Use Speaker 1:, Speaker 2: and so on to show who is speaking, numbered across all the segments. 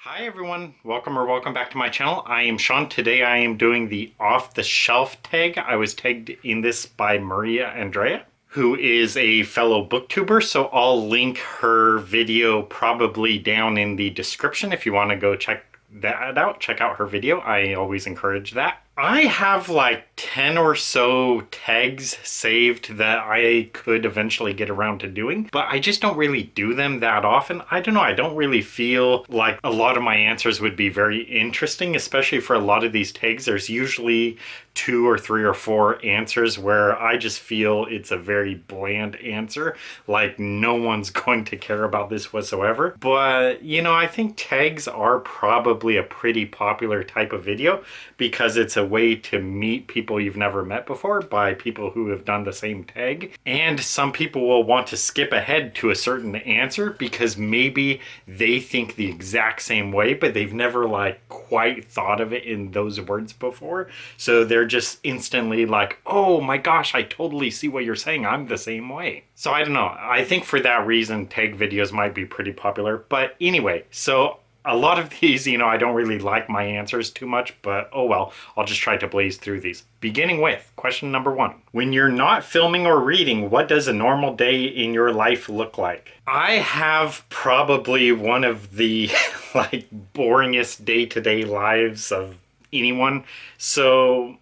Speaker 1: Hi everyone, welcome back to my channel. I am Sean. Today I am doing the off-the-shelf tag. I was tagged in this by Maria Andrea, who is a fellow booktuber, so I'll link her video probably down in the description if you want to go check that out. Check out her video. I always encourage that. I have like 10 or so tags saved that I could eventually get around to doing, but I just don't really do them that often. I don't know, I don't really feel like a lot of my answers would be very interesting, especially for a lot of these tags. There's usually 2 or 3 or 4 answers where I just feel it's a very bland answer, like no one's going to care about this whatsoever. But you know, I think tags are probably a pretty popular type of video because it's a way to meet people you've never met before by people who have done the same tag. And some people will want to skip ahead to a certain answer because maybe they think the exact same way, but they've never like quite thought of it in those words before. So they're just instantly like, oh my gosh, I totally see what you're saying. I'm the same way. So I don't know. I think for that reason, tag videos might be pretty popular. But anyway, so a lot of these, you know, I don't really like my answers too much, but oh well, I'll just try to blaze through these. Beginning with question number 1. When you're not filming or reading, what does a normal day in your life look like? I have probably one of the like boringest day-to-day lives of anyone. So,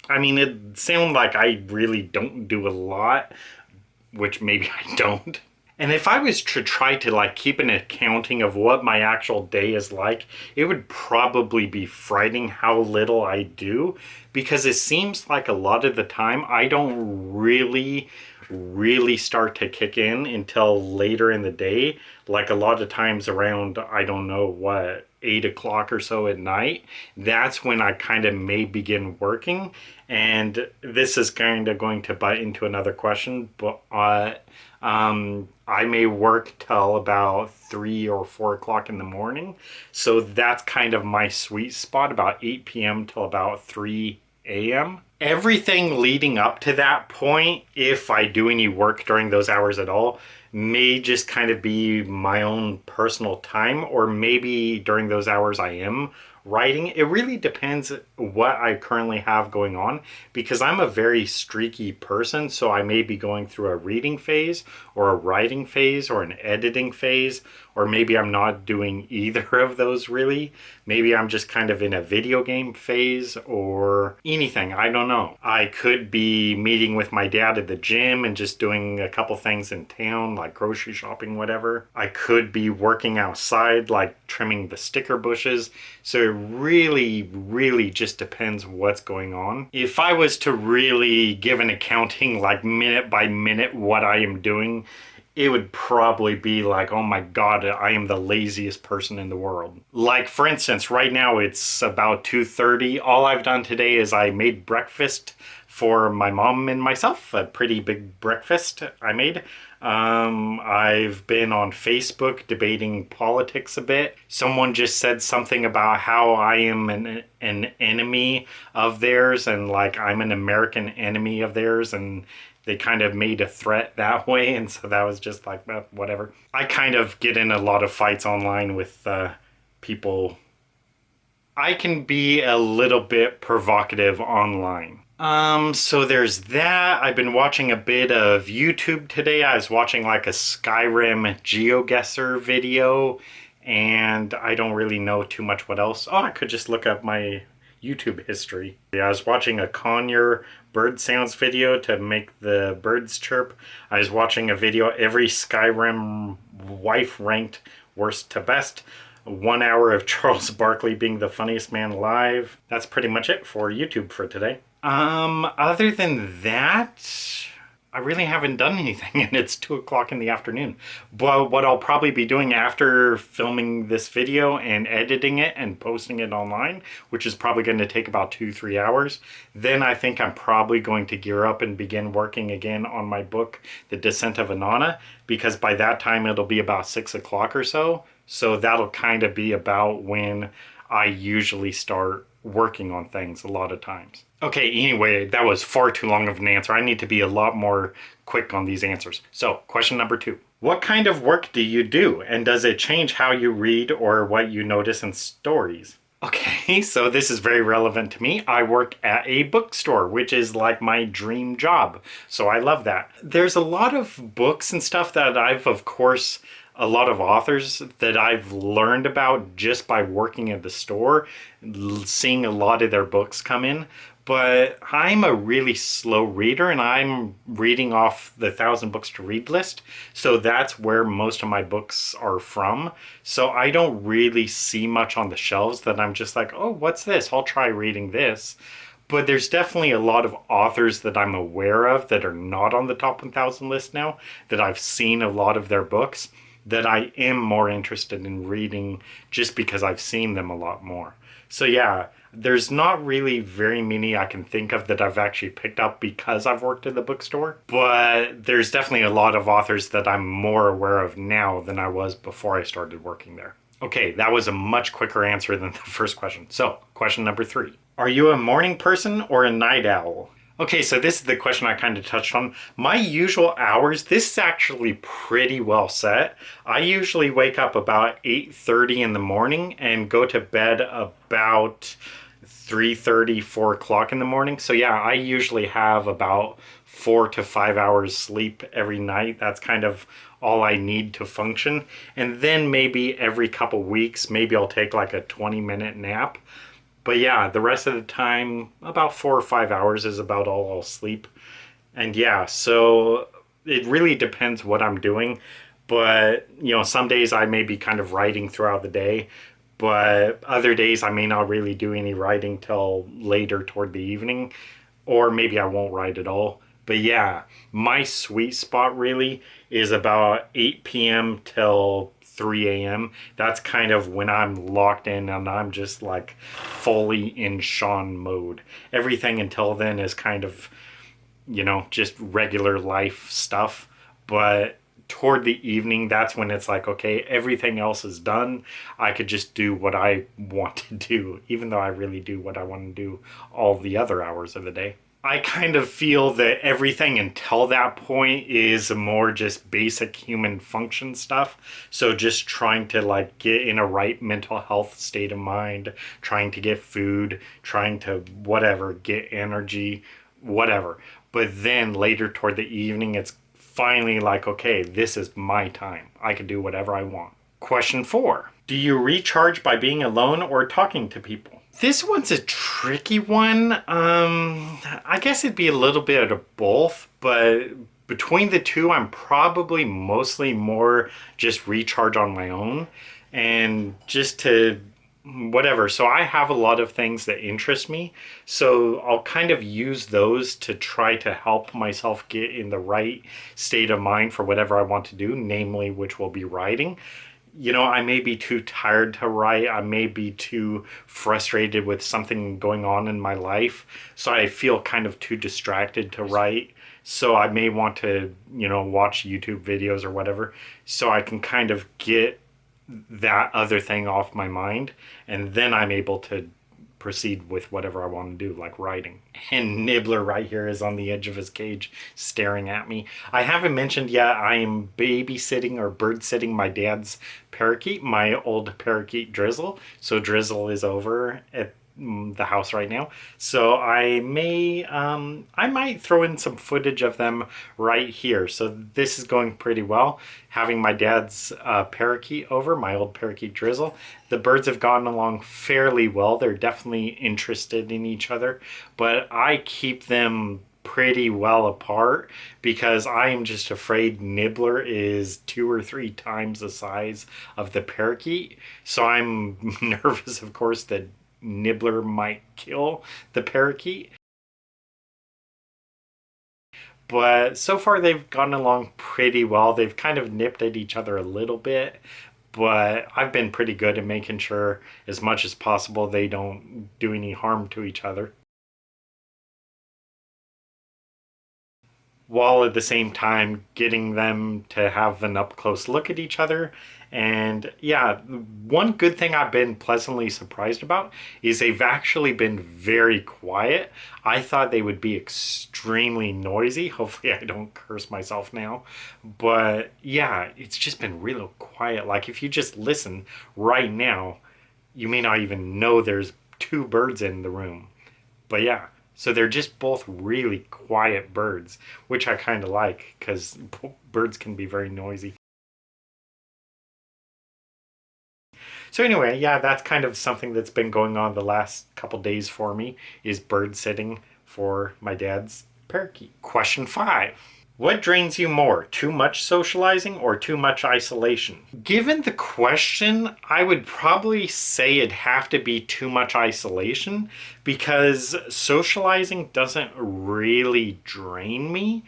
Speaker 1: I mean, it sounds like I really don't do a lot, which maybe I don't. And if I was to try to like keep an accounting of what my actual day is like, it would probably be frightening how little I do, because it seems like a lot of the time I don't really start to kick in until later in the day. Like a lot of times around, I don't know what, 8 o'clock or so at night, that's when I kind of may begin working. And this is kind of going to butt into another question, but I may work till about 3 or 4 o'clock in the morning. So that's kind of my sweet spot, about 8 p.m. till about 3 a.m. Everything leading up to that point, if I do any work during those hours at all, may just kind of be my own personal time, or maybe during those hours I am writing. It really depends what I currently have going on, because I'm a very streaky person, so I may be going through a reading phase or a writing phase or an editing phase, or maybe I'm not doing either of those really. Maybe I'm just kind of in a video game phase or anything. I don't know. I could be meeting with my dad at the gym and just doing a couple things in town, like grocery shopping, whatever. I could be working outside, like trimming the sticker bushes. So it really just depends what's going on. If I was to really give an accounting, like minute by minute, what I am doing, it would probably be like, oh my god, I am the laziest person in the world. Like, for instance, right now it's about 2:30. All I've done today is I made breakfast for my mom and myself, a pretty big breakfast I made. I've been on Facebook debating politics a bit. Someone just said something about how I am an enemy of theirs, and like I'm an American enemy of theirs, and they kind of made a threat that way, and so that was just like, whatever. I kind of get in a lot of fights online with people. I can be a little bit provocative online. So there's that. I've been watching a bit of YouTube today. I was watching like a Skyrim GeoGuessr video, and I don't really know too much what else. Oh, I could just look up my YouTube history. Yeah, I was watching a Conure bird sounds video to make the birds chirp. I was watching a video, every Skyrim wife ranked worst to best. 1 hour of Charles Barkley being the funniest man alive. That's pretty much it for YouTube for today. Other than that, I really haven't done anything, and it's 2 o'clock in the afternoon. But what I'll probably be doing after filming this video and editing it and posting it online, which is probably going to take about 2-3 hours, then I think I'm probably going to gear up and begin working again on my book, The Descent of Inanna, because by that time it'll be about 6 o'clock or so. So that'll kind of be about when I usually start working on things a lot of times. Okay, anyway, that was far too long of an answer. I need to be a lot more quick on these answers. So, question number 2. What kind of work do you do, and does it change how you read or what you notice in stories? Okay, so this is very relevant to me. I work at a bookstore, which is like my dream job. So I love that. There's a lot of books and stuff that I've, of course, a lot of authors that I've learned about just by working at the store, seeing a lot of their books come in. But I'm a really slow reader and I'm reading off the 1,000 books to read list. So that's where most of my books are from. So I don't really see much on the shelves that I'm just like, oh, what's this? I'll try reading this. But there's definitely a lot of authors that I'm aware of that are not on the top 1,000 list now, that I've seen a lot of their books, that I am more interested in reading just because I've seen them a lot more. So yeah, there's not really very many I can think of that I've actually picked up because I've worked at the bookstore, but there's definitely a lot of authors that I'm more aware of now than I was before I started working there. Okay, that was a much quicker answer than the first question. So, question number 3. Are you a morning person or a night owl? Okay, so this is the question I kind of touched on. My usual hours, this is actually pretty well set. I usually wake up about 8:30 in the morning and go to bed about 3:30, 4 o'clock in the morning. So yeah, I usually have about 4 to 5 hours sleep every night. That's kind of all I need to function. And then maybe every couple weeks, maybe I'll take like a 20-minute nap. But yeah, the rest of the time, about 4 or 5 hours is about all I'll sleep. And yeah, so it really depends what I'm doing. But, some days I may be kind of writing throughout the day. But other days I may not really do any writing till later toward the evening. Or maybe I won't write at all. But yeah, my sweet spot really is about 8 p.m. till 3 a.m. That's kind of when I'm locked in and I'm just like fully in Sean mode. Everything until then is kind of, just regular life stuff. But toward the evening, that's when it's like, okay, everything else is done. I could just do what I want to do, even though I really do what I want to do all the other hours of the day. I kind of feel that everything until that point is more just basic human function stuff. So just trying to like get in a right mental health state of mind, trying to get food, trying to whatever, get energy, whatever. But then later toward the evening, it's finally like, okay, this is my time. I can do whatever I want. Question 4. Do you recharge by being alone or talking to people? This one's a tricky one. I guess it'd be a little bit of both, but between the two, I'm probably mostly more just recharge on my own and just to whatever. So I have a lot of things that interest me. So I'll kind of use those to try to help myself get in the right state of mind for whatever I want to do, namely, which will be writing. I may be too tired to write. I may be too frustrated with something going on in my life. So I feel kind of too distracted to write. So I may want to, watch YouTube videos or whatever. So I can kind of get that other thing off my mind. And then I'm able to proceed with whatever I want to do, like writing. And Nibbler right here is on the edge of his cage staring at me. I haven't mentioned yet, I am babysitting or bird sitting my dad's parakeet, my old parakeet Drizzle. So Drizzle is over at the house right now. So I might throw in some footage of them right here. So this is going pretty well. Having my dad's parakeet over, my old parakeet Drizzle. The birds have gotten along fairly well. They're definitely interested in each other, but I keep them pretty well apart because I am just afraid Nibbler is 2 or 3 times the size of the parakeet. So I'm nervous, of course, that Nibbler might kill the parakeet. But so far they've gotten along pretty well. They've kind of nipped at each other a little bit, but I've been pretty good at making sure as much as possible they don't do any harm to each other, while at the same time getting them to have an up close look at each other And yeah, one good thing I've been pleasantly surprised about is they've actually been very quiet. I thought they would be extremely noisy. Hopefully, I don't curse myself now. But yeah, it's just been real quiet. Like if you just listen right now, you may not even know there's two birds in the room. But yeah, so they're just both really quiet birds, which I kind of like because birds can be very noisy. So anyway, yeah, that's kind of something that's been going on the last couple days for me is bird sitting for my dad's parakeet. Question 5. What drains you more, too much socializing or too much isolation? Given the question, I would probably say it'd have to be too much isolation because socializing doesn't really drain me.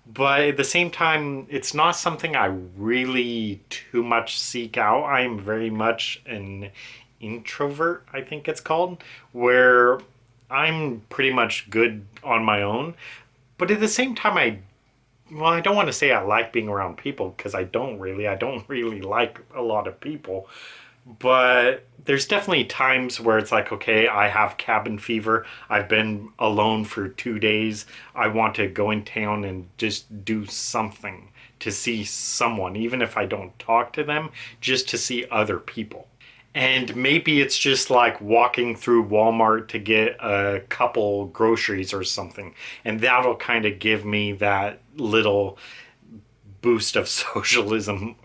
Speaker 1: But at the same time, it's not something I really too much seek out. I'm very much an introvert, I think it's called, where I'm pretty much good on my own. But at the same time, I don't want to say I like being around people because I don't really. I don't really like a lot of people. But there's definitely times where it's like, okay, I have cabin fever. I've been alone for 2 days. I want to go in town and just do something to see someone, even if I don't talk to them, just to see other people. And maybe it's just like walking through Walmart to get a couple groceries or something. And that'll kind of give me that little boost of socializing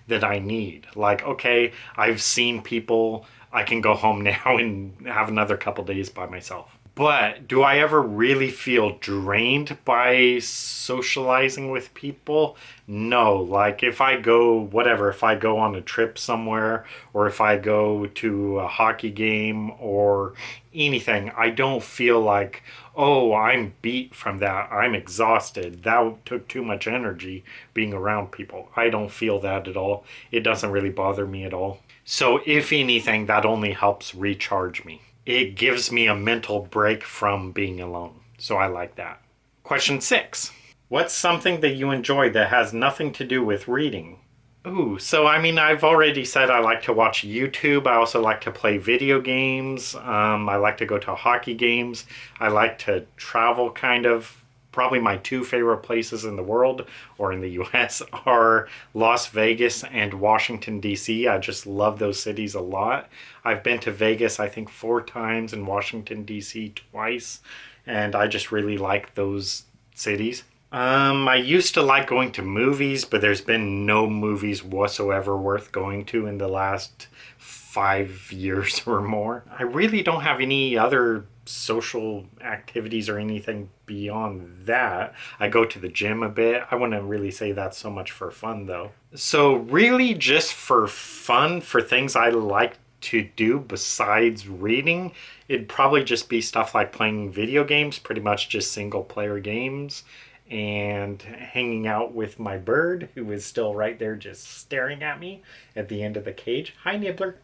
Speaker 1: that I need. Like, okay, I've seen people, I can go home now and have another couple days by myself. But do I ever really feel drained by socializing with people? No. Like if I go, whatever, if I go on a trip somewhere or if I go to a hockey game or anything, I don't feel like, oh, I'm beat from that. I'm exhausted. That took too much energy being around people. I don't feel that at all. It doesn't really bother me at all. So, if anything, that only helps recharge me. It gives me a mental break from being alone. So, I like that. Question 6. What's something that you enjoy that has nothing to do with reading? Ooh, so I mean, I've already said I like to watch YouTube. I also like to play video games. I like to go to hockey games. I like to travel, kind of. Probably my two favorite places in the world or in the US are Las Vegas and Washington, D.C. I just love those cities a lot. I've been to Vegas, I think, 4 times, and Washington, D.C. twice, and I just really like those cities. I used to like going to movies, but there's been no movies whatsoever worth going to in the last 5 years or more. I really don't have any other social activities or anything beyond that. I go to the gym a bit. I wouldn't really say that's so much for fun though. So really just for fun, for things I like to do besides reading, it'd probably just be stuff like playing video games, pretty much just single player games, and hanging out with my bird who is still right there just staring at me at the end of the cage. Hi, Nibbler.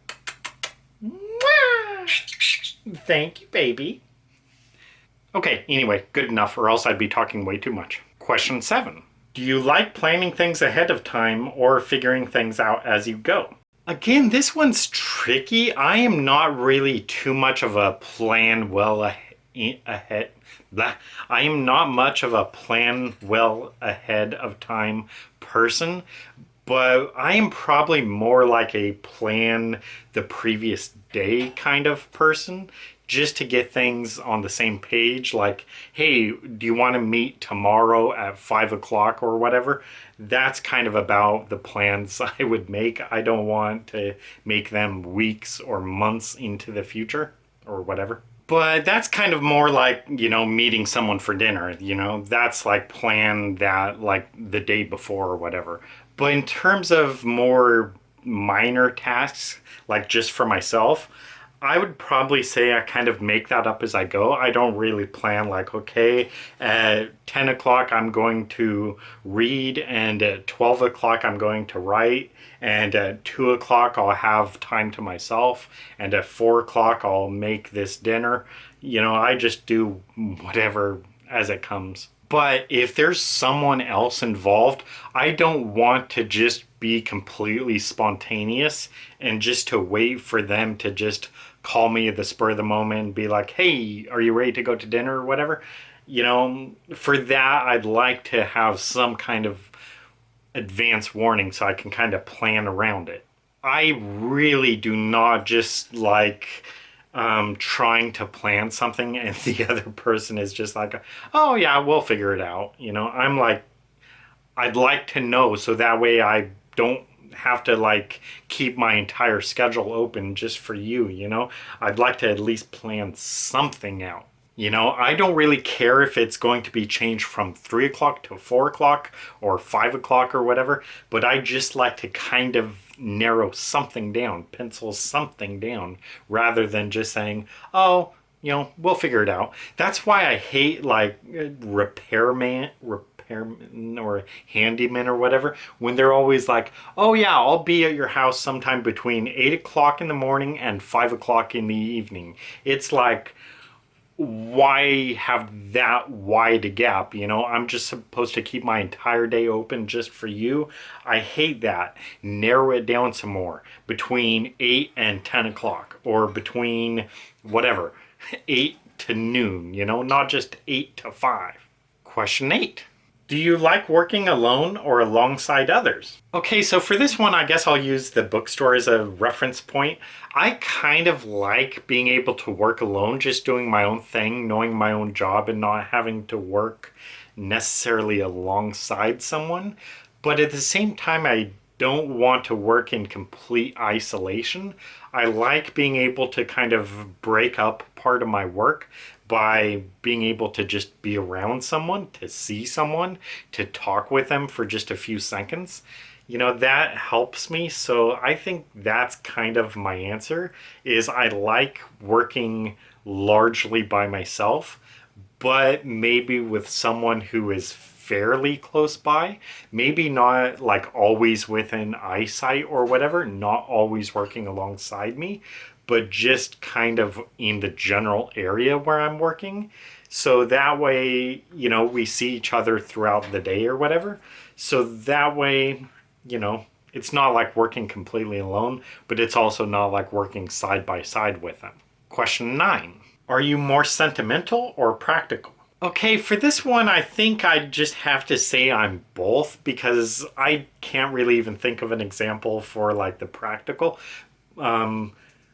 Speaker 1: Thank you, baby. Okay, anyway, good enough, or else I'd be talking way too much. Question 7. Do you like planning things ahead of time or figuring things out as you go? Again, this one's tricky. I am not really too much of a plan well ahead. Blah. I am not much of a plan well ahead of time person, but I am probably more like a plan the previous day kind of person, just to get things on the same page. Like, hey, do you want to meet tomorrow at 5 o'clock or whatever? That's kind of about the plans I would make. I don't want to make them weeks or months into the future or whatever. But that's kind of more like, meeting someone for dinner, that's like plan that like the day before or whatever. But in terms of more minor tasks, like just for myself, I would probably say I kind of make that up as I go. I don't really plan like, okay, at 10 o'clock I'm going to read, and at 12 o'clock I'm going to write, and at 2 o'clock I'll have time to myself, and at 4 o'clock I'll make this dinner. I just do whatever as it comes. But if there's someone else involved, I don't want to just be completely spontaneous and just to wait for them to just call me at the spur of the moment and be like, hey, are you ready to go to dinner or whatever? For that, I'd like to have some kind of advance warning so I can kind of plan around it. I really do not just like trying to plan something and the other person is just like, oh yeah, we'll figure it out. I'm like, I'd like to know so that way I don't have to like keep my entire schedule open just for you. I'd like to at least plan something out. I don't really care if it's going to be changed from 3 o'clock to 4 o'clock or 5 o'clock or whatever, but I just like to kind of narrow something down, pencil something down, rather than just saying, oh, we'll figure it out. That's why I hate like repairman or handyman or whatever, when they're always like, oh yeah, I'll be at your house sometime between 8 o'clock in the morning and 5 o'clock in the evening. It's like, why have that wide a gap? I'm just supposed to keep my entire day open just for you. I hate that. Narrow it down some more, between 8 and 10 o'clock, or between whatever 8 to noon, not just 8 to 5. Question 8. Do you like working alone or alongside others? Okay, so for this one, I guess I'll use the bookstore as a reference point. I kind of like being able to work alone, just doing my own thing, knowing my own job, and not having to work necessarily alongside someone. But at the same time, I don't want to work in complete isolation. I like being able to kind of break up part of my work by being able to just be around someone, to see someone, to talk with them for just a few seconds. That helps me. So I think that's kind of my answer, is I like working largely by myself, but maybe with someone who is fairly close by, maybe not like always within eyesight or whatever, not always working alongside me, but just kind of in the general area where I'm working. So that way, we see each other throughout the day or whatever. So that way, it's not like working completely alone, but it's also not like working side by side with them. Question 9. Are you more sentimental or practical? Okay, for this one, I think I just have to say I'm both, because I can't really even think of an example for like the practical.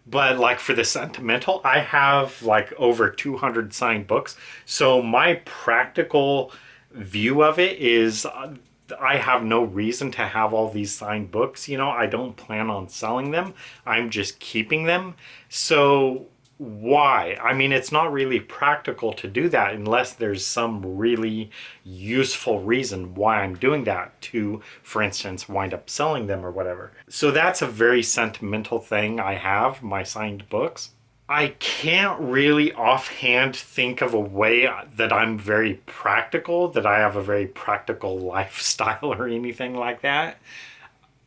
Speaker 1: But like for the sentimental, I have like over 200 signed books. So my practical view of it is, I have no reason to have all these signed books. I don't plan on selling them. I'm just keeping them. So why? I mean, it's not really practical to do that unless there's some really useful reason why I'm doing that, to, for instance, wind up selling them or whatever. So that's a very sentimental thing I have, my signed books. I can't really offhand think of a way that I'm very practical, that I have a very practical lifestyle or anything like that.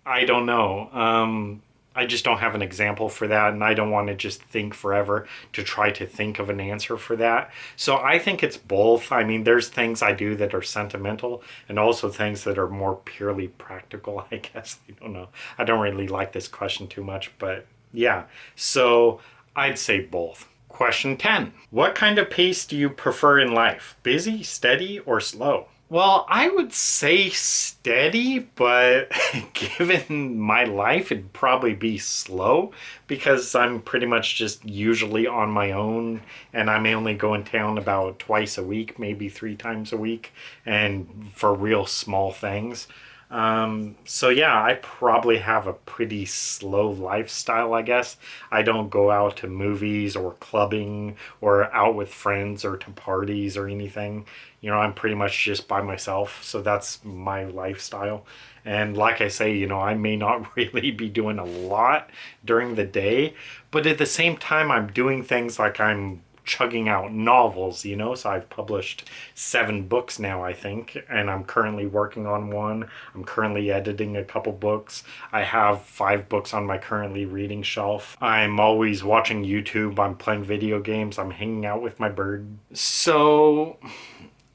Speaker 1: I don't know. I just don't have an example for that, and I don't want to just think forever to try to think of an answer for that. So I think it's both. I mean, there's things I do that are sentimental, and also things that are more purely practical, I guess. I don't know. I don't really like this question too much, but yeah. So I'd say both. Question 10. What kind of pace do you prefer in life? Busy, steady, or slow? Well, I would say steady, but given my life, it'd probably be slow, because I'm pretty much just usually on my own, and I may only go in town about twice a week, maybe 3 times a week, and for real small things. So yeah, I probably have a pretty slow lifestyle, I guess. I don't go out to movies or clubbing or out with friends or to parties or anything. I'm pretty much just by myself. So that's my lifestyle. And like I say, I may not really be doing a lot during the day, but at the same time, I'm doing things like I'm chugging out novels. So I've published 7 books now, I think, and I'm currently working on one. I'm currently editing a couple books. I have 5 books on my currently reading shelf. I'm always watching YouTube. I'm playing video games. I'm hanging out with my bird. So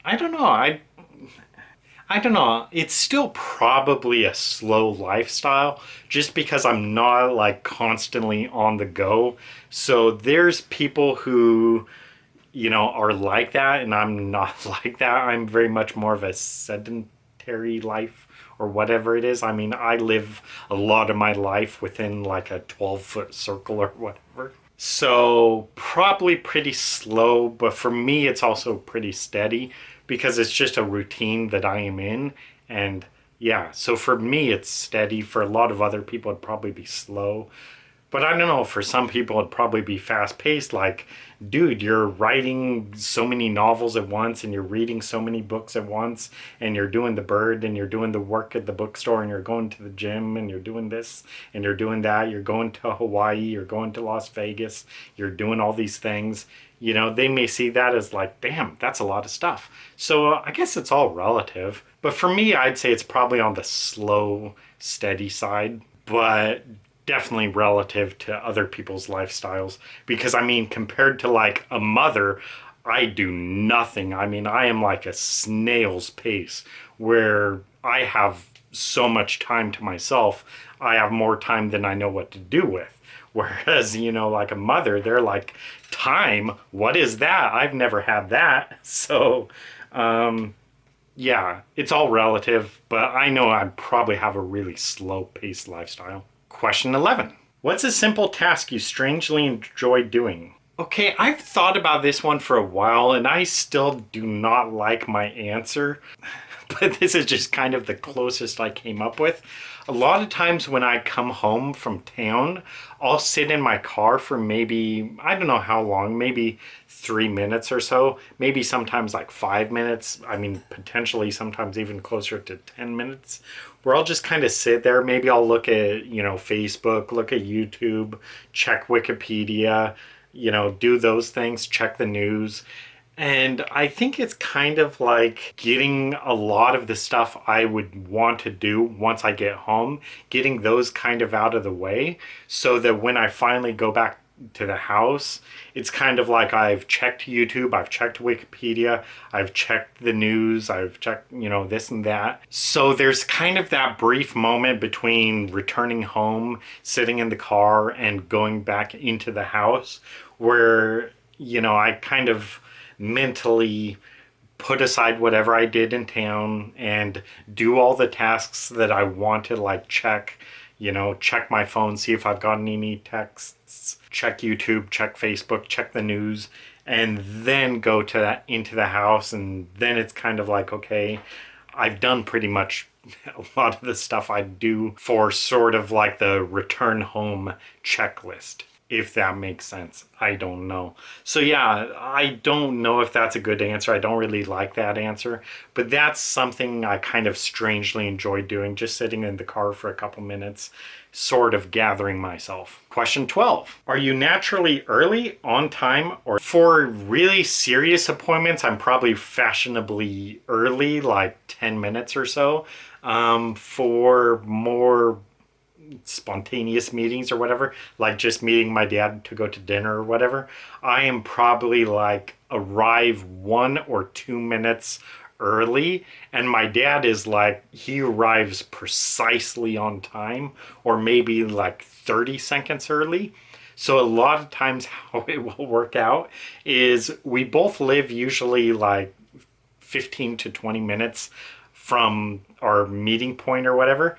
Speaker 1: I don't know. I'd I don't know. It's still probably a slow lifestyle just because I'm not like constantly on the go. So there's people who, are like that, and I'm not like that. I'm very much more of a sedentary life or whatever it is. I mean, I live a lot of my life within like a 12-foot circle or whatever. So probably pretty slow, but for me, it's also pretty steady because it's just a routine that I am in. And yeah, so for me, it's steady. For a lot of other people, it'd probably be slow. But I don't know, for some people, it'd probably be fast paced. Like, dude, you're writing so many novels at once and you're reading so many books at once and you're doing the bird and you're doing the work at the bookstore and you're going to the gym and you're doing this and you're doing that. You're going to Hawaii, you're going to Las Vegas, you're doing all these things. They may see that as like, damn, that's a lot of stuff. So I guess it's all relative. But for me, I'd say it's probably on the slow, steady side. But definitely relative to other people's lifestyles because I mean compared to like a mother, I do nothing. I mean, I am like a snail's pace where I have so much time to myself. I have more time than I know what to do with. Whereas, like a mother, they're like, time, what is that? I've never had that. So yeah, it's all relative, but I know I probably have a really slow paced lifestyle. Question 11. What's a simple task you strangely enjoy doing? Okay, I've thought about this one for a while and I still do not like my answer, but this is just kind of the closest I came up with. A lot of times when I come home from town, I'll sit in my car for maybe, I don't know how long, maybe 3 minutes or so, maybe sometimes like 5 minutes. I mean, potentially sometimes even closer to 10 minutes, where I'll just kind of sit there. Maybe I'll look at, Facebook, look at YouTube, check Wikipedia, do those things, check the news. And I think it's kind of like getting a lot of the stuff I would want to do once I get home, getting those kind of out of the way so that when I finally go back to the house, it's kind of like I've checked YouTube, I've checked Wikipedia, I've checked the news, I've checked, this and that. So there's kind of that brief moment between returning home, sitting in the car, and going back into the house where, I kind of mentally put aside whatever I did in town and do all the tasks that I want to like check, check my phone, see if I've gotten any texts, check YouTube, check Facebook, check the news, and then go to that into the house. And then it's kind of like, okay, I've done pretty much a lot of the stuff I do for sort of like the return home checklist. If that makes sense. I don't know. So yeah, I don't know if that's a good answer. I don't really like that answer, but that's something I kind of strangely enjoy doing, just sitting in the car for a couple minutes, sort of gathering myself. Question 12. Are you naturally early, on time, or for really serious appointments, I'm probably fashionably early, like 10 minutes or so. For more spontaneous meetings or whatever, like just meeting my dad to go to dinner or whatever, I am probably like arrive 1 or 2 minutes early, and my dad is like, he arrives precisely on time or maybe like 30 seconds early. So a lot of times how it will work out is we both live usually like 15 to 20 minutes from our meeting point or whatever.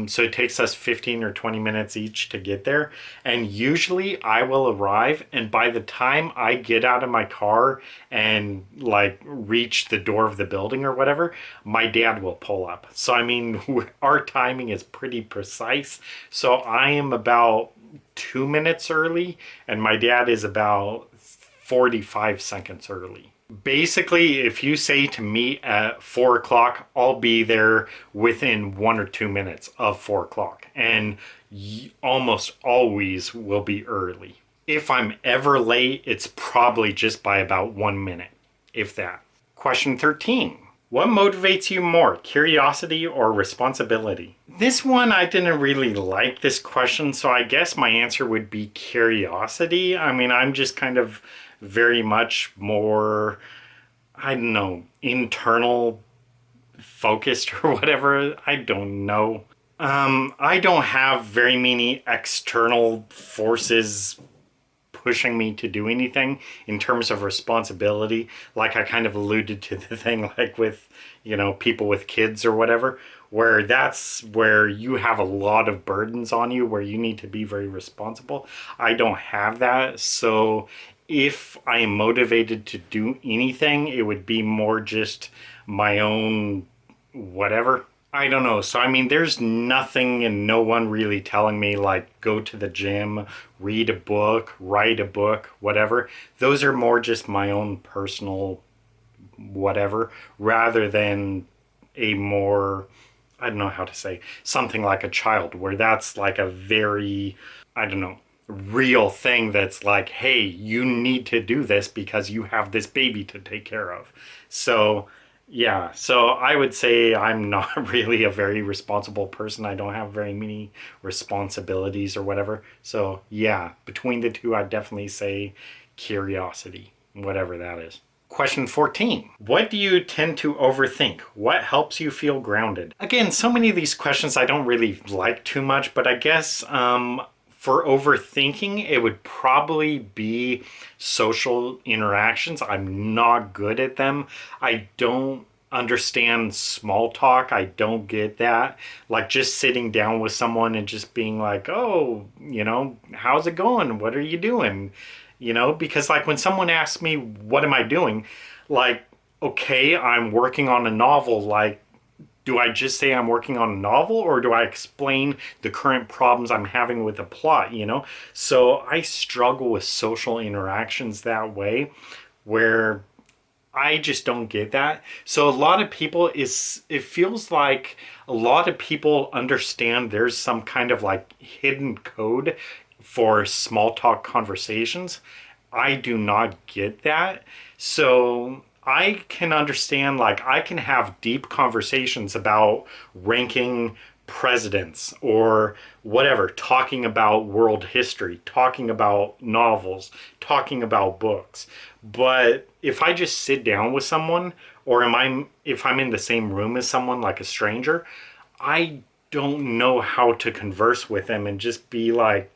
Speaker 1: So it takes us 15 or 20 minutes each to get there. And usually I will arrive, and by the time I get out of my car and like reach the door of the building or whatever, my dad will pull up. So I mean, our timing is pretty precise. So I am about 2 minutes early, and my dad is about 45 seconds early. Basically, if you say to me at 4 o'clock, I'll be there within 1 or 2 minutes of 4 o'clock, and almost always will be early. If I'm ever late, it's probably just by about 1 minute, if that. Question 13. What motivates you more, curiosity or responsibility? This one, I didn't really like this question, so I guess my answer would be curiosity. I mean, I'm just kind of very much more, I don't know, internal focused or whatever. I don't know. I don't have very many external forces pushing me to do anything in terms of responsibility. Like I kind of alluded to the thing like with, people with kids or whatever, where that's where you have a lot of burdens on you where you need to be very responsible. I don't have that. So if I am motivated to do anything, it would be more just my own whatever. I don't know. So, I mean, there's nothing and no one really telling me, like, go to the gym, read a book, write a book, whatever. Those are more just my own personal whatever, rather than a more, I don't know how to say, something like a child, where that's like a very, I don't know, real thing that's like, hey, you need to do this because you have this baby to take care of. So, yeah, so I would say I'm not really a very responsible person. I don't have very many responsibilities or whatever. So, yeah, between the two, I'd definitely say curiosity, whatever that is. Question 14. What do you tend to overthink? What helps you feel grounded? Again, so many of these questions I don't really like too much, but I guess for overthinking, it would probably be social interactions. I'm not good at them. I don't understand small talk. I don't get that. Like just sitting down with someone and just being like, oh, how's it going? What are you doing? Because like when someone asks me, what am I doing? Like, okay, I'm working on a novel. Like, do I just say I'm working on a novel or do I explain the current problems I'm having with the plot? So I struggle with social interactions that way where I just don't get that. So a lot of people it feels like a lot of people understand there's some kind of like hidden code for small talk conversations. I do not get that. So I can understand, like, I can have deep conversations about ranking presidents or whatever, talking about world history, talking about novels, talking about books. But if I just sit down with someone, or if I'm in the same room as someone, like a stranger, I don't know how to converse with them and just be like,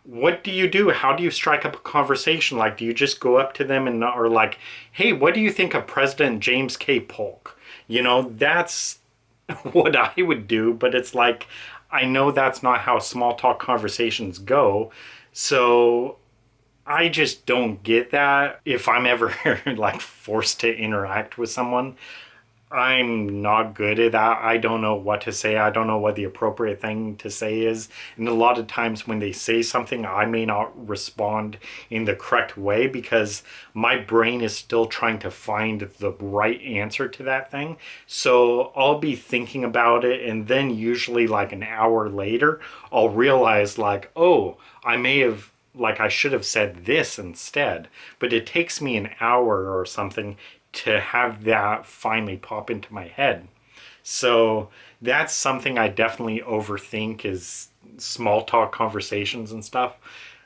Speaker 1: what do you do? How do you strike up a conversation? Like, do you just go up to them or like, hey, what do you think of President James K. Polk? That's what I would do, but it's like, I know that's not how small talk conversations go. So I just don't get that. If I'm ever like forced to interact with someone, I'm not good at that. I don't know what to say. I don't know what the appropriate thing to say is. And a lot of times when they say something, I may not respond in the correct way because my brain is still trying to find the right answer to that thing. So I'll be thinking about it, and then usually like an hour later, I'll realize like, oh, I should have said this instead. But it takes me an hour or something to have that finally pop into my head. So that's something I definitely overthink is small talk conversations and stuff.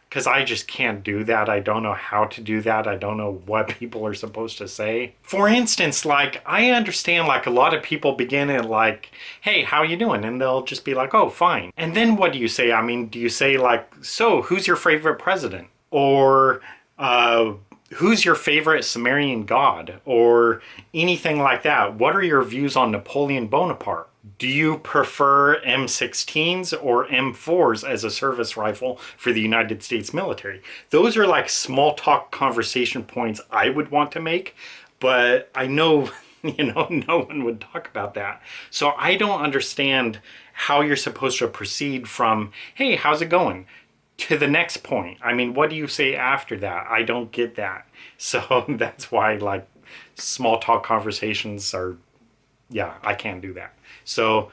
Speaker 1: Because I just can't do that. I don't know how to do that. I don't know what people are supposed to say. For instance, like, I understand, like, a lot of people begin at, like, hey, how you doing? And they'll just be like, oh, fine. And then what do you say? I mean, do you say, like, so, who's your favorite president? Or, who's your favorite Sumerian god? Or anything like that. What are your views on Napoleon Bonaparte? Do you prefer M16s or M4s as a service rifle for the United States military? Those are like small talk conversation points I would want to make, but I know, no one would talk about that. So I don't understand how you're supposed to proceed from, hey, how's it going? To the next point. I mean, what do you say after that? I don't get that. So that's why, like, small talk conversations are, yeah, I can't do that. So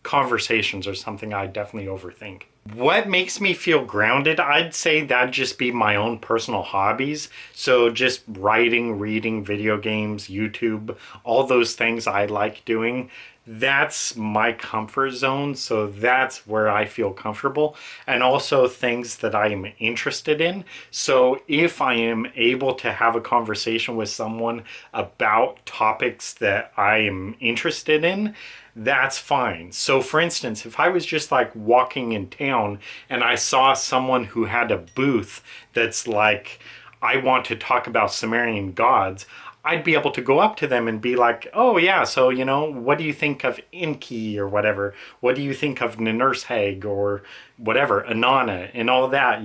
Speaker 1: conversations are something I definitely overthink. What makes me feel grounded? I'd say that'd just be my own personal hobbies. So just writing, reading, video games, YouTube, all those things I like doing. That's my comfort zone. So that's where I feel comfortable. And also things that I am interested in. So if I am able to have a conversation with someone about topics that I am interested in, that's fine. So, for instance, if I was just like walking in town and I saw someone who had a booth that's like, I want to talk about Sumerian gods, I'd be able to go up to them and be like, oh, yeah, so, what do you think of Enki or whatever? What do you think of Ninurshag or whatever, Anana and all that?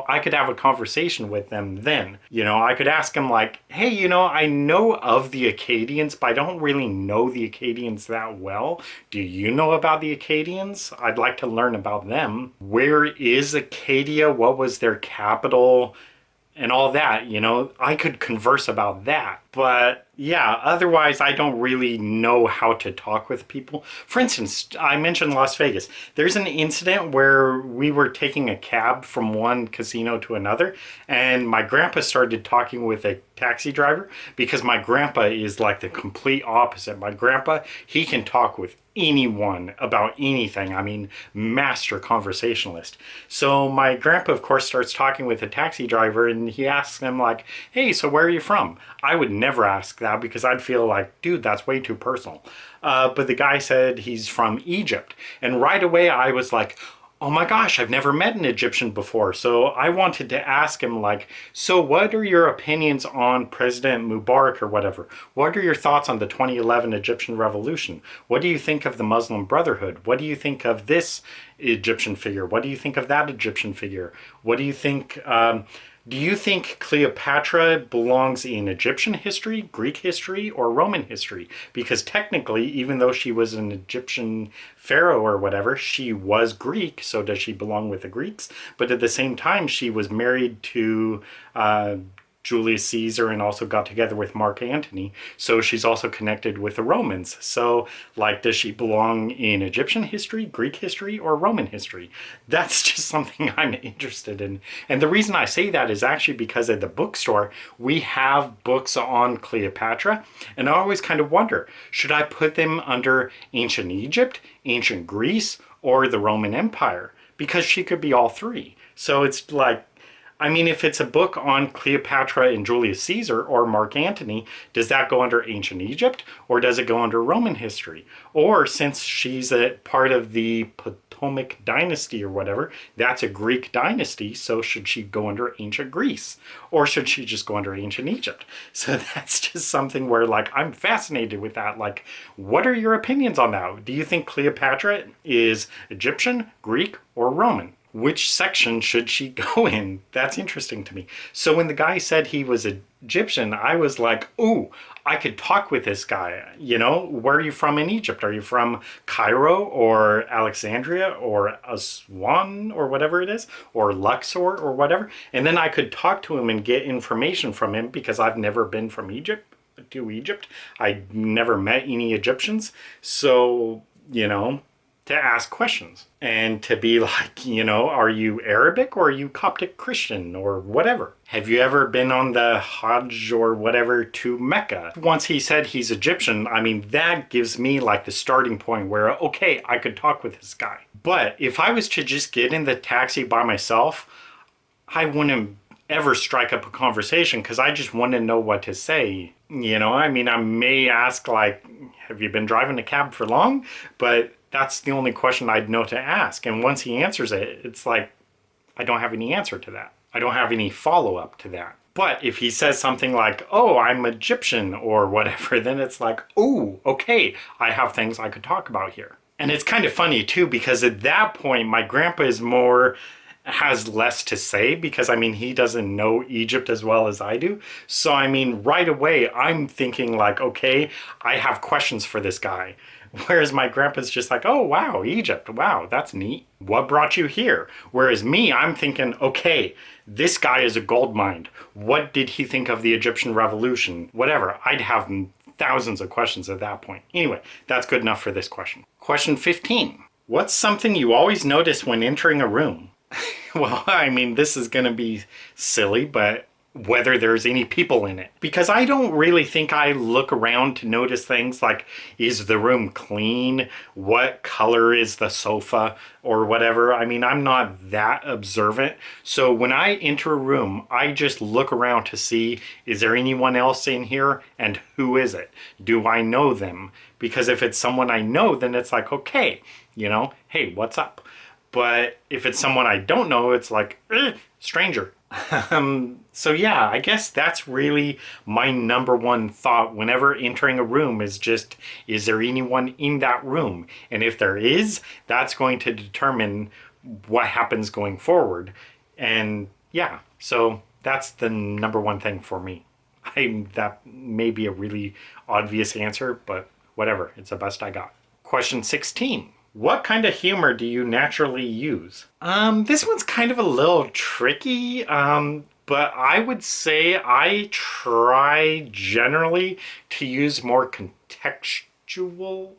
Speaker 1: I could have a conversation with them then. I could ask them, like, hey, I know of the Akkadians, but I don't really know the Akkadians that well. Do you know about the Akkadians? I'd like to learn about them. Where is Acadia? What was their capital? And all that, I could converse about that. But yeah, otherwise, I don't really know how to talk with people. For instance, I mentioned Las Vegas. There's an incident where we were taking a cab from one casino to another, and my grandpa started talking with a taxi driver because my grandpa is like the complete opposite. My grandpa, he can talk with anyone about anything. I mean, master conversationalist. So my grandpa, of course, starts talking with a taxi driver, and he asks him like, hey, so where are you from? I would never ask that because I'd feel like, dude, that's way too personal. But the guy said he's from Egypt. And right away I was like, oh my gosh, I've never met an Egyptian before. So I wanted to ask him like, so what are your opinions on President Mubarak or whatever? What are your thoughts on the 2011 Egyptian revolution? What do you think of the Muslim Brotherhood? What do you think of this Egyptian figure? What do you think of that Egyptian figure? What do you think, do you think Cleopatra belongs in Egyptian history, Greek history, or Roman history? Because technically, even though she was an Egyptian pharaoh or whatever, she was Greek, so does she belong with the Greeks? But at the same time, she was married to Julius Caesar and also got together with Mark Antony. So she's also connected with the Romans. So, like, does she belong in Egyptian history, Greek history, or Roman history? That's just something I'm interested in. And the reason I say that is actually because at the bookstore, we have books on Cleopatra. And I always kind of wonder, should I put them under ancient Egypt, ancient Greece, or the Roman Empire? Because she could be all three. So it's like, I mean, if it's a book on Cleopatra and Julius Caesar or Mark Antony, does that go under ancient Egypt or does it go under Roman history? Or since she's a part of the Potomac dynasty or whatever, that's a Greek dynasty, so should she go under ancient Greece? Or should she just go under ancient Egypt? So that's just something where, like, I'm fascinated with that. Like, what are your opinions on that? Do you think Cleopatra is Egyptian, Greek, or Roman? Which section should she go in? That's interesting to me. So when the guy said he was Egyptian, I was like, ooh, I could talk with this guy. Where are you from in Egypt? Are you from Cairo or Alexandria or Aswan or whatever it is? Or Luxor or whatever? And then I could talk to him and get information from him because I've never been from Egypt to Egypt. I never met any Egyptians. So, to ask questions and to be like, are you Arabic or are you Coptic Christian or whatever? Have you ever been on the Hajj or whatever to Mecca? Once he said he's Egyptian, I mean, that gives me like the starting point where, okay, I could talk with this guy. But if I was to just get in the taxi by myself, I wouldn't ever strike up a conversation because I just want to know what to say. I mean, I may ask like, have you been driving a cab for long? But that's the only question I'd know to ask. And once he answers it, it's like, I don't have any answer to that. I don't have any follow-up to that. But if he says something like, oh, I'm Egyptian or whatever, then it's like, oh, okay, I have things I could talk about here. And it's kind of funny too, because at that point, my grandpa has less to say because, I mean, he doesn't know Egypt as well as I do. So, I mean, right away, I'm thinking like, okay, I have questions for this guy. Whereas my grandpa's just like, oh, wow, Egypt. Wow, that's neat. What brought you here? Whereas me, I'm thinking, okay, this guy is a gold mine. What did he think of the Egyptian revolution? Whatever. I'd have thousands of questions at that point. Anyway, that's good enough for this question. Question 15. What's something you always notice when entering a room? Well, I mean, this is going to be silly, but whether there's any people in it. Because I don't really think I look around to notice things like, is the room clean? What color is the sofa? Or whatever. I mean, I'm not that observant. So when I enter a room, I just look around to see, is there anyone else in here? And who is it? Do I know them? Because if it's someone I know, then it's like, okay, hey, what's up? But if it's someone I don't know, it's like, stranger. So yeah, I guess that's really my number one thought whenever entering a room is just, is there anyone in that room? And if there is, that's going to determine what happens going forward. And yeah, so that's the number one thing for me. That may be a really obvious answer, but whatever, it's the best I got. Question 16. What kind of humor do you naturally use? This one's kind of a little tricky, but I would say I try generally to use more contextual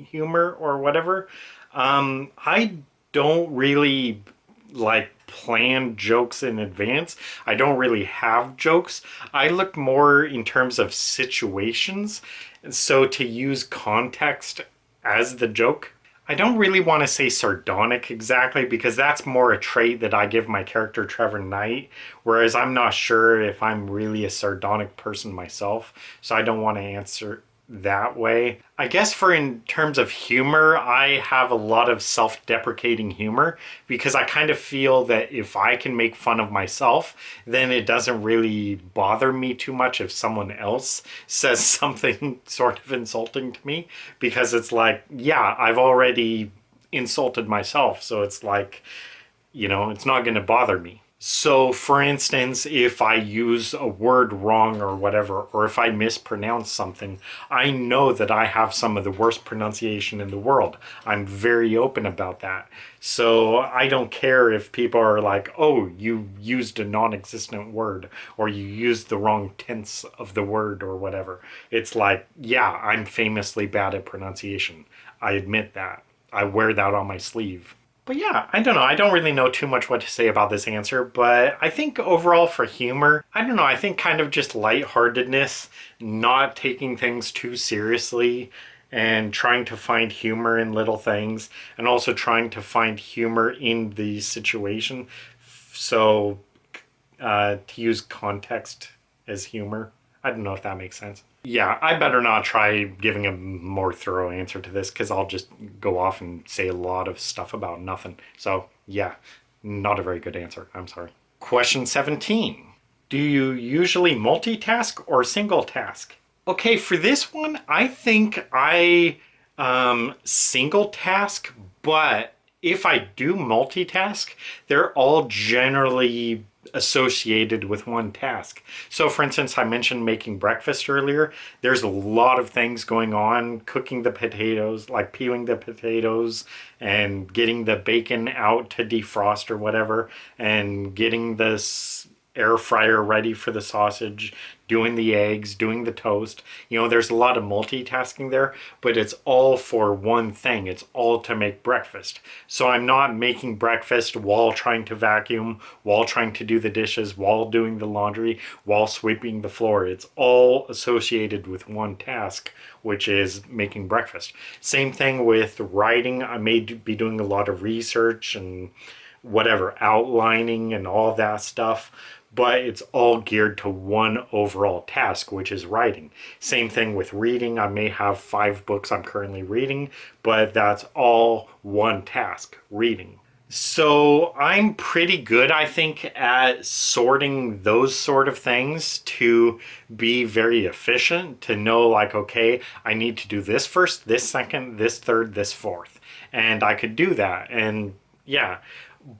Speaker 1: humor or whatever. I don't really like plan jokes in advance. I don't really have jokes. I look more in terms of situations. So to use context as the joke. I don't really want to say sardonic exactly because that's more a trait that I give my character Trevor Knight, whereas I'm not sure if I'm really a sardonic person myself, so I don't want to answer that way. I guess for in terms of humor, I have a lot of self-deprecating humor because I kind of feel that if I can make fun of myself, then it doesn't really bother me too much if someone else says something sort of insulting to me, because it's like, yeah, I've already insulted myself, so it's like, it's not going to bother me. So, for instance, if I use a word wrong or whatever, or if I mispronounce something, I know that I have some of the worst pronunciation in the world. I'm very open about that. So I don't care if people are like, oh, you used a non-existent word, or you used the wrong tense of the word or whatever. It's like, yeah, I'm famously bad at pronunciation. I admit that. I wear that on my sleeve. But yeah, I don't know. I don't really know too much what to say about this answer, but I think overall for humor, I don't know. I think kind of just lightheartedness, not taking things too seriously, and trying to find humor in little things, and also trying to find humor in the situation. So to use context as humor. I don't know if that makes sense. Yeah, I better not try giving a more thorough answer to this because I'll just go off and say a lot of stuff about nothing. So, yeah, not a very good answer. I'm sorry. Question 17. Do you usually multitask or single task? Okay, for this one, I think I single task, but if I do multitask, they're all generally associated with one task. So for instance, I mentioned making breakfast earlier. There's a lot of things going on, cooking the potatoes, like peeling the potatoes and getting the bacon out to defrost or whatever, and getting this air fryer ready for the sausage, doing the eggs, doing the toast. There's a lot of multitasking there, but it's all for one thing. It's all to make breakfast. So I'm not making breakfast while trying to vacuum, while trying to do the dishes, while doing the laundry, while sweeping the floor. It's all associated with one task, which is making breakfast. Same thing with writing. I may be doing a lot of research and whatever, outlining and all that stuff, but it's all geared to one overall task, which is writing. Same thing with reading. I may have 5 books I'm currently reading, but that's all one task, reading. So I'm pretty good, I think, at sorting those sort of things to be very efficient, to know like, okay, I need to do this first, this second, this third, this fourth. And I could do that. And yeah,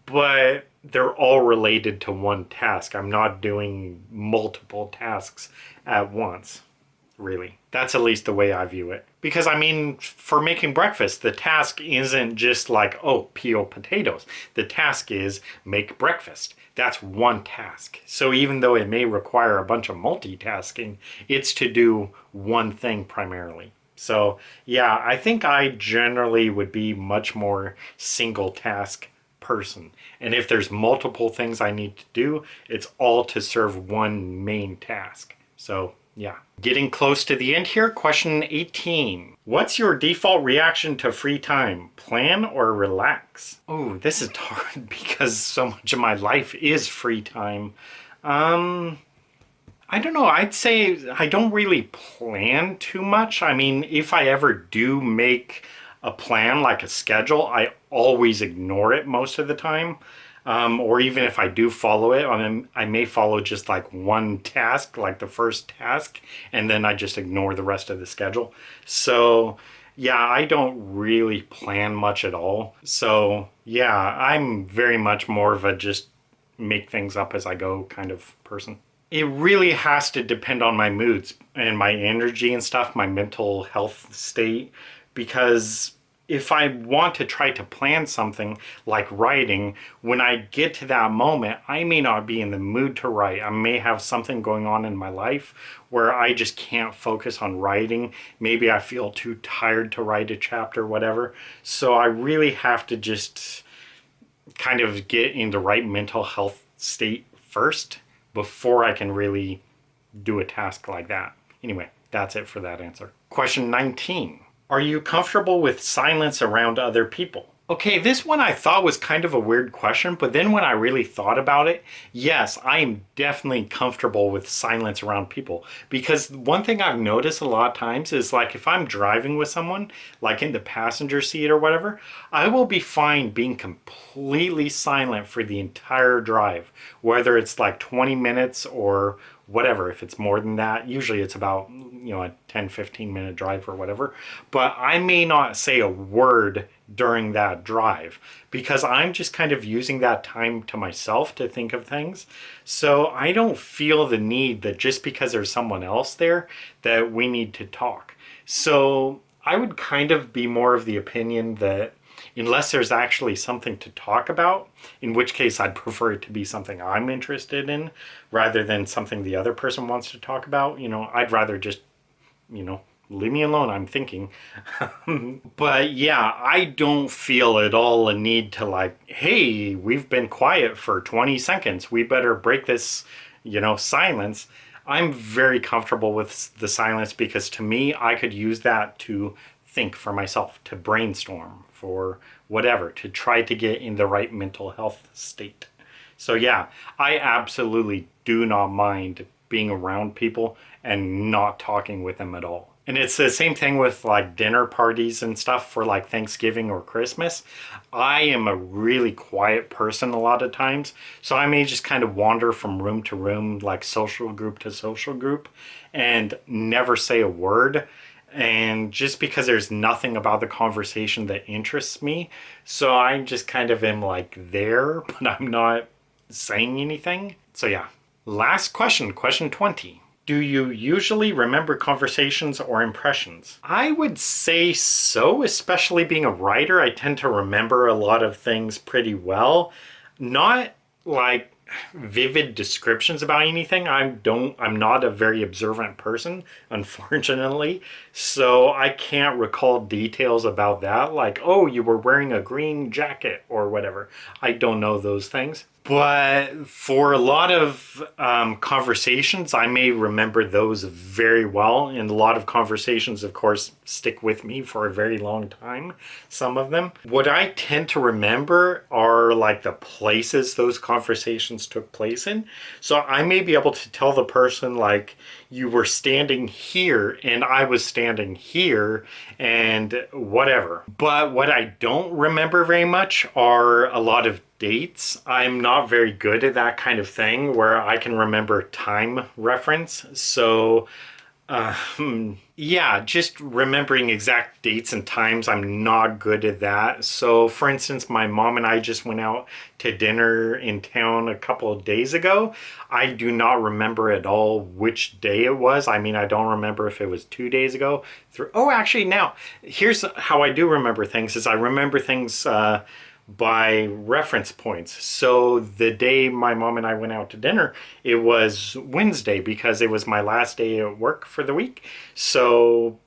Speaker 1: but they're all related to one task. I'm not doing multiple tasks at once, really. That's at least the way I view it. Because I mean, for making breakfast, the task isn't just like, oh, peel potatoes. The task is make breakfast. That's one task. So even though it may require a bunch of multitasking, it's to do one thing primarily. So, yeah, I think I generally would be much more single task person. And if there's multiple things I need to do, it's all to serve one main task. So, yeah. Getting close to the end here. Question 18. What's your default reaction to free time? Plan or relax? Oh, this is hard because so much of my life is free time. I don't know. I'd say I don't really plan too much. I mean, if I ever do make a plan, like a schedule, I always ignore it most of the time. Or even if I do follow it, I may follow just like one task, like the first task, and then I just ignore the rest of the schedule. So, yeah, I don't really plan much at all. So, yeah, I'm very much more of a just make things up as I go kind of person. It really has to depend on my moods and my energy and stuff, my mental health state, because if I want to try to plan something like writing, when I get to that moment, I may not be in the mood to write. I may have something going on in my life where I just can't focus on writing. Maybe I feel too tired to write a chapter, whatever. So I really have to just kind of get in the right mental health state first before I can really do a task like that. Anyway, that's it for that answer. Question 19. Are you comfortable with silence around other people? Okay, this one I thought was kind of a weird question, but then when I really thought about it, yes, I am definitely comfortable with silence around people. Because one thing I've noticed a lot of times is like if I'm driving with someone, like in the passenger seat or whatever, I will be fine being completely silent for the entire drive, whether it's like 20 minutes or whatever. If it's more than that, usually it's about, a 10-15 minute drive or whatever, but I may not say a word during that drive because I'm just kind of using that time to myself to think of things. So I don't feel the need that just because there's someone else there that we need to talk. So I would kind of be more of the opinion that unless there's actually something to talk about, in which case I'd prefer it to be something I'm interested in rather than something the other person wants to talk about. I'd rather just, leave me alone, I'm thinking. But yeah, I don't feel at all a need to like, hey, we've been quiet for 20 seconds. We better break this, silence. I'm very comfortable with the silence because to me, I could use that to think for myself, to brainstorm for whatever, to try to get in the right mental health state. So yeah, I absolutely do not mind being around people and not talking with them at all. And it's the same thing with like dinner parties and stuff for like Thanksgiving or Christmas. I am a really quiet person a lot of times. So I may just kind of wander from room to room, like social group to social group, and never say a word. And just because there's nothing about the conversation that interests me, so I just kind of am like there, but I'm not saying anything. So yeah. Last question, question 20. Do you usually remember conversations or impressions? I would say so, especially being a writer. I tend to remember a lot of things pretty well. Not like vivid descriptions about anything. I'm not a very observant person, unfortunately. So I can't recall details about that, like, oh, you were wearing a green jacket or whatever. I don't know those things. But for a lot of conversations, I may remember those very well. And a lot of conversations, of course, stick with me for a very long time, some of them. What I tend to remember are like the places those conversations took place in. So I may be able to tell the person, like, you were standing here and I was standing here and whatever. But what I don't remember very much are a lot of dates. I'm not very good at that kind of thing where I can remember time reference. So yeah, just remembering exact dates and times, I'm not good at that. So for instance, my mom and I just went out to dinner in town a couple of days ago. I do not remember at all which day it was. I mean, I don't remember if it was 2 days ago. Oh, actually, now, here's how I do remember things is I remember things by reference points. So the day my mom and I went out to dinner, it was Wednesday because it was my last day at work for the week. So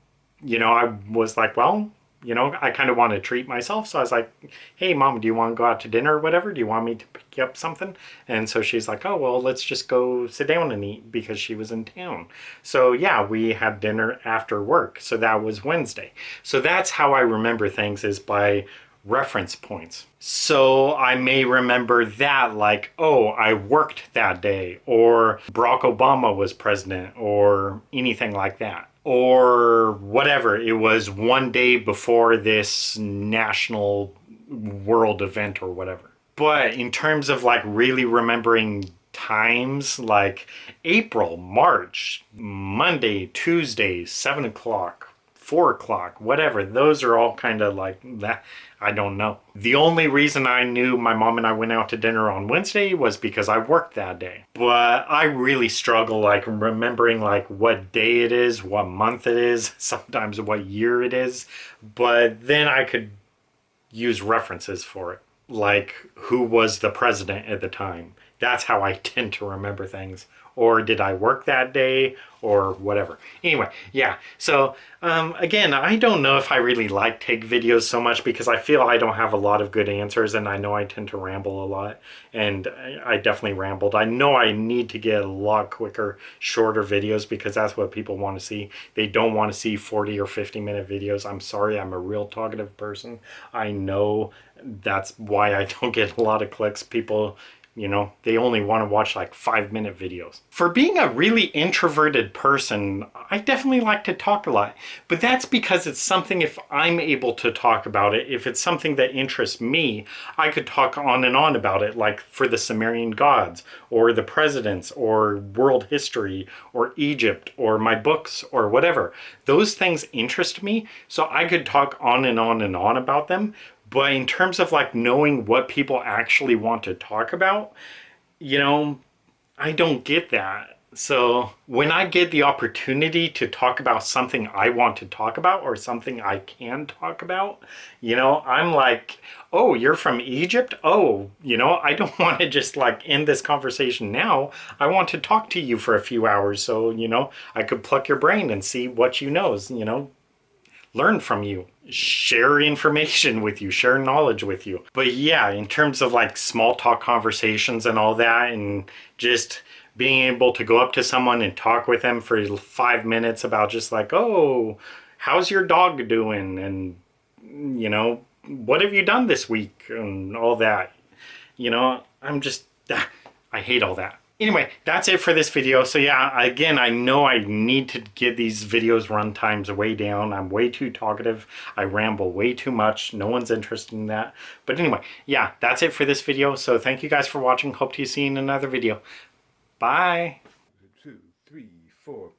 Speaker 1: I was like, well, I kind of want to treat myself. So I was like, hey, Mom, do you want to go out to dinner or whatever? Do you want me to pick you up something? And so she's like, oh, well, let's just go sit down and eat because she was in town. So yeah, we had dinner after work. So that was Wednesday. So that's how I remember things, is by reference points. So I may remember that, like, oh, I worked that day, or Barack Obama was president, or anything like that. Or whatever. It was one day before this national world event or whatever. But in terms of like really remembering times, like April, March, Monday, Tuesday, 7 o'clock, 4 o'clock, whatever, those are all kind of like that. I don't know. The only reason I knew my mom and I went out to dinner on Wednesday was because I worked that day. But I really struggle like remembering like what day it is, what month it is, sometimes what year it is. But then I could use references for it, like who was the president at the time. That's how I tend to remember things. Or did I work that day, or whatever. Anyway, yeah. So again, I don't know if I really like take videos so much because I feel I don't have a lot of good answers, and I know I tend to ramble a lot, and I definitely rambled. I know I need to get a lot quicker, shorter videos because that's what people want to see. They don't want to see 40 or 50-minute videos. I'm sorry, I'm a real talkative person. I know that's why I don't get a lot of clicks. People, they only want to watch like 5-minute videos. For being a really introverted person, I definitely like to talk a lot. But that's because it's something, if I'm able to talk about it, if it's something that interests me, I could talk on and on about it, like for the Sumerian gods, or the presidents, or world history, or Egypt, or my books, or whatever. Those things interest me, so I could talk on and on and on about them. But in terms of like knowing what people actually want to talk about, I don't get that. So when I get the opportunity to talk about something I want to talk about, or something I can talk about, I'm like, oh, you're from Egypt? Oh, I don't want to just like end this conversation now. I want to talk to you for a few hours so, I could pluck your brain and see what you know, learn from you, share information with you, share knowledge with you. But yeah, in terms of like small talk conversations and all that, and just being able to go up to someone and talk with them for 5 minutes about just like, oh, how's your dog doing? And, what have you done this week? And all that. I'm just, I hate all that. Anyway, that's it for this video. So yeah, again, I know I need to get these videos run times way down. I'm way too talkative. I ramble way too much. No one's interested in that. But anyway, yeah, that's it for this video. So thank you guys for watching. Hope to see you in another video. Bye.
Speaker 2: 2, 3, 4.